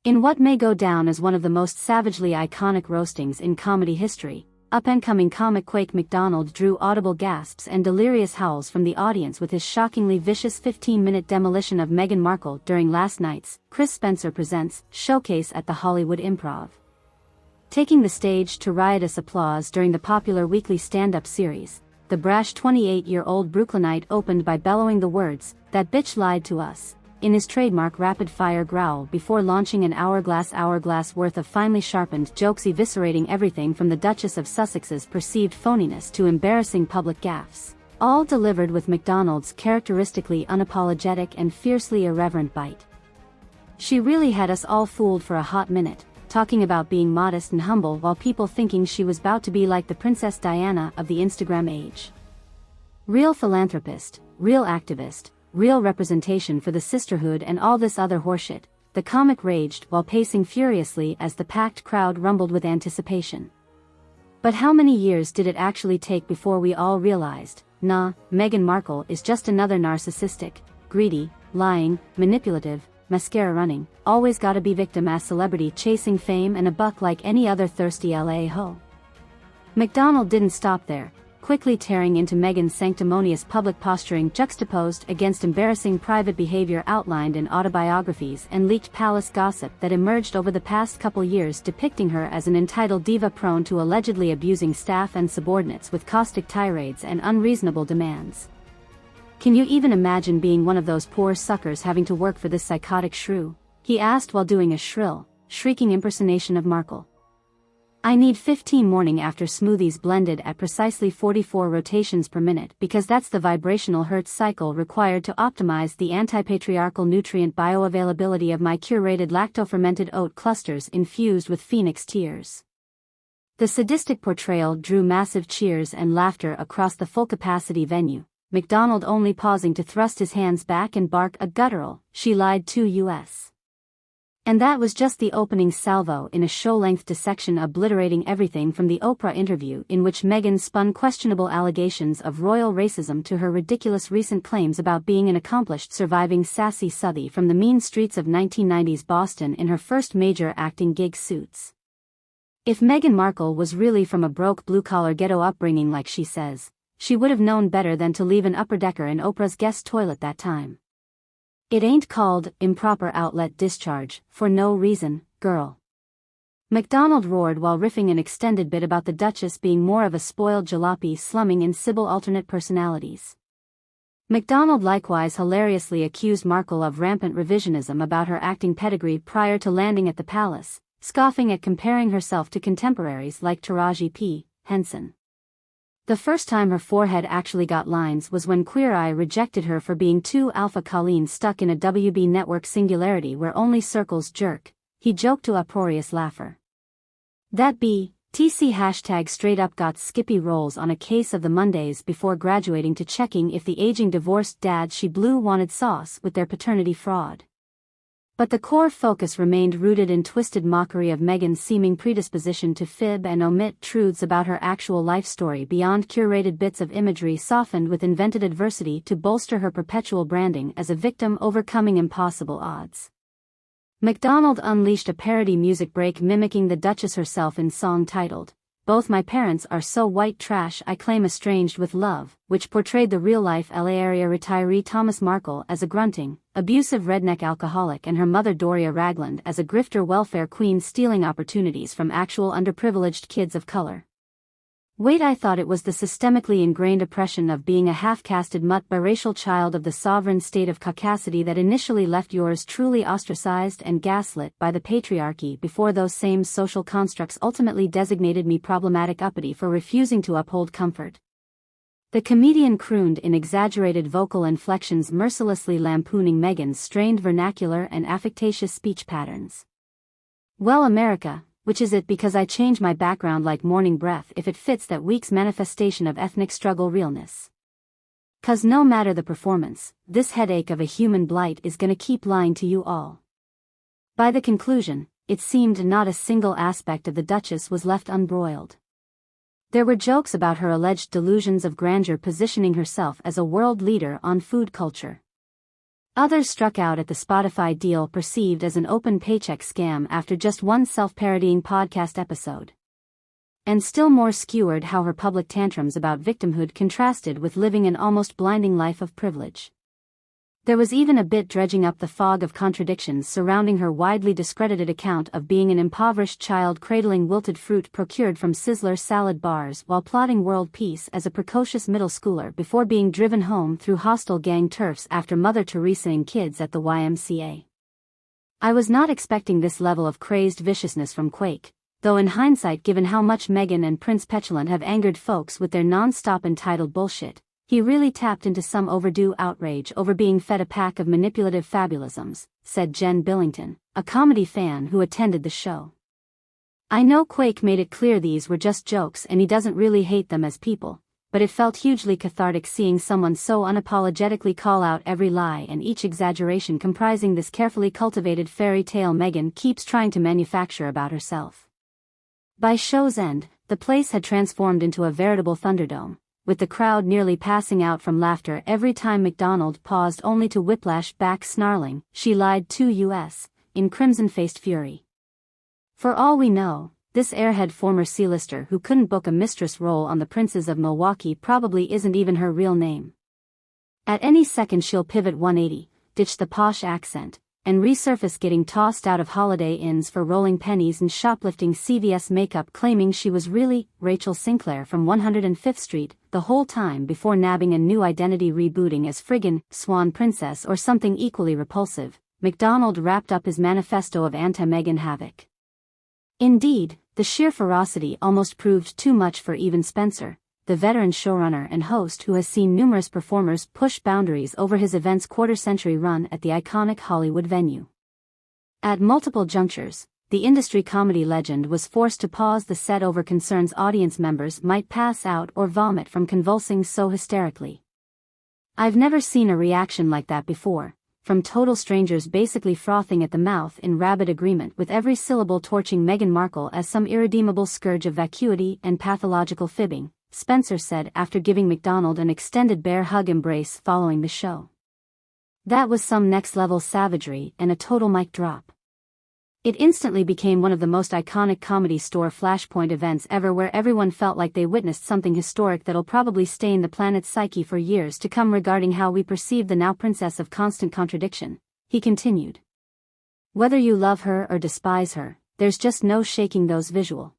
In what may go down as one of the most savagely iconic roastings in comedy history, up-and-coming comic Quake McDonald drew audible gasps and delirious howls from the audience with his shockingly vicious 15-minute demolition of Meghan Markle during last night's Chris Spencer Presents showcase at the Hollywood Improv. Taking the stage to riotous applause during the popular weekly stand-up series, the brash 28-year-old Brooklynite opened by bellowing the words, "That bitch lied to us," in his trademark rapid-fire growl before launching an hourglass worth of finely sharpened jokes eviscerating everything from the Duchess of Sussex's perceived phoniness to embarrassing public gaffes, all delivered with McDonald's characteristically unapologetic and fiercely irreverent bite. She really had us all fooled for a hot minute, talking about being modest and humble while people thinking she was about to be like the Princess Diana of the Instagram age. Real philanthropist, real activist, real representation for the sisterhood and all this other horseshit, the comic raged while pacing furiously as the packed crowd rumbled with anticipation. But how many years did it actually take before we all realized, nah, Meghan Markle is just another narcissistic, greedy, lying, manipulative, mascara-running, always gotta be victim-ass celebrity chasing fame and a buck like any other thirsty LA hoe? McDonald didn't stop there, quickly tearing into Meghan's sanctimonious public posturing juxtaposed against embarrassing private behavior outlined in autobiographies and leaked palace gossip that emerged over the past couple years depicting her as an entitled diva prone to allegedly abusing staff and subordinates with caustic tirades and unreasonable demands. "Can you even imagine being one of those poor suckers having to work for this psychotic shrew?" he asked while doing a shrill, shrieking impersonation of Markle. "I need 15 morning after smoothies blended at precisely 44 rotations per minute because that's the vibrational hertz cycle required to optimize the anti-patriarchal nutrient bioavailability of my curated lacto-fermented oat clusters infused with phoenix tears." The sadistic portrayal drew massive cheers and laughter across the full-capacity venue, McDonald only pausing to thrust his hands back and bark a guttural, "She lied to us." And that was just the opening salvo in a show-length dissection obliterating everything from the Oprah interview in which Meghan spun questionable allegations of royal racism to her ridiculous recent claims about being an accomplished surviving sassy Southie from the mean streets of 1990s Boston in her first major acting gig Suits. If Meghan Markle was really from a broke blue-collar ghetto upbringing like she says, she would have known better than to leave an upper-decker in Oprah's guest toilet that time. "It ain't called improper outlet discharge for no reason, girl," McDonald roared while riffing an extended bit about the Duchess being more of a spoiled jalopy slumming in Sybil alternate personalities. McDonald likewise hilariously accused Markle of rampant revisionism about her acting pedigree prior to landing at the palace, scoffing at comparing herself to contemporaries like Taraji P. Henson. The first time her forehead actually got lines was when Queer Eye rejected her for being too alpha Colleen stuck in a WB network singularity where only circles jerk, he joked to uproarious laugher. That BTC hashtag straight up got Skippy rolls on a case of the Mondays before graduating to checking if the aging divorced dads she blew wanted sauce with their paternity fraud. But the core focus remained rooted in twisted mockery of Meghan's seeming predisposition to fib and omit truths about her actual life story beyond curated bits of imagery softened with invented adversity to bolster her perpetual branding as a victim overcoming impossible odds. McDonald unleashed a parody music break mimicking the Duchess herself in song titled, "Both My Parents Are So White Trash I Claim Estranged with Love," which portrayed the real-life LA area retiree Thomas Markle as a grunting, abusive redneck alcoholic and her mother Doria Ragland as a grifter welfare queen stealing opportunities from actual underprivileged kids of color. Wait, I thought it was the systemically ingrained oppression of being a half-casted mutt biracial child of the sovereign state of caucasity that initially left yours truly ostracized and gaslit by the patriarchy before those same social constructs ultimately designated me problematic uppity for refusing to uphold comfort. The comedian crooned in exaggerated vocal inflections mercilessly lampooning Meghan's strained vernacular and affectatious speech patterns. "Well, America, which is it because I change my background like morning breath if it fits that week's manifestation of ethnic struggle realness. 'Cause no matter the performance, this headache of a human blight is gonna keep lying to you all." By the conclusion, it seemed not a single aspect of the Duchess was left unbroiled. There were jokes about her alleged delusions of grandeur positioning herself as a world leader on food culture. Others struck out at the Spotify deal perceived as an open paycheck scam after just one self-parodying podcast episode. And still more skewered how her public tantrums about victimhood contrasted with living an almost blinding life of privilege. There was even a bit dredging up the fog of contradictions surrounding her widely discredited account of being an impoverished child cradling wilted fruit procured from Sizzler salad bars while plotting world peace as a precocious middle schooler before being driven home through hostile gang turfs after Mother Teresaing kids at the YMCA. I was not expecting this level of crazed viciousness from Quake, though in hindsight, given how much Meghan and Prince Petulant have angered folks with their non-stop entitled bullshit, he really tapped into some overdue outrage over being fed a pack of manipulative fabulisms, said Jen Billington, a comedy fan who attended the show. I know Quake made it clear these were just jokes and he doesn't really hate them as people, but it felt hugely cathartic seeing someone so unapologetically call out every lie and each exaggeration comprising this carefully cultivated fairy tale Meghan keeps trying to manufacture about herself. By show's end, the place had transformed into a veritable Thunderdome, with the crowd nearly passing out from laughter every time MacDonald paused only to whiplash back snarling, "She lied to us," in crimson-faced fury. For all we know, this airhead former C-lister who couldn't book a mistress role on The Princes of Milwaukee probably isn't even her real name. At any second she'll pivot 180, ditch the posh accent, and resurface getting tossed out of Holiday Inns for rolling pennies and shoplifting CVS makeup claiming she was really Rachel Sinclair from 105th Street the whole time before nabbing a new identity rebooting as friggin' Swan Princess or something equally repulsive. MacDonald wrapped up his manifesto of anti-Meghan havoc. Indeed, the sheer ferocity almost proved too much for even Spencer, the veteran showrunner and host who has seen numerous performers push boundaries over his event's quarter-century run at the iconic Hollywood venue. At multiple junctures, the industry comedy legend was forced to pause the set over concerns audience members might pass out or vomit from convulsing so hysterically. I've never seen a reaction like that before, from total strangers basically frothing at the mouth in rabid agreement with every syllable torching Meghan Markle as some irredeemable scourge of vacuity and pathological fibbing, Spencer said after giving MacDonald an extended bear hug embrace following the show. That was some next-level savagery and a total mic drop. It instantly became one of the most iconic Comedy Store Flashpoint events ever where everyone felt like they witnessed something historic that'll probably stain the planet's psyche for years to come regarding how we perceive the now princess of constant contradiction, he continued. Whether you love her or despise her, there's just no shaking those visual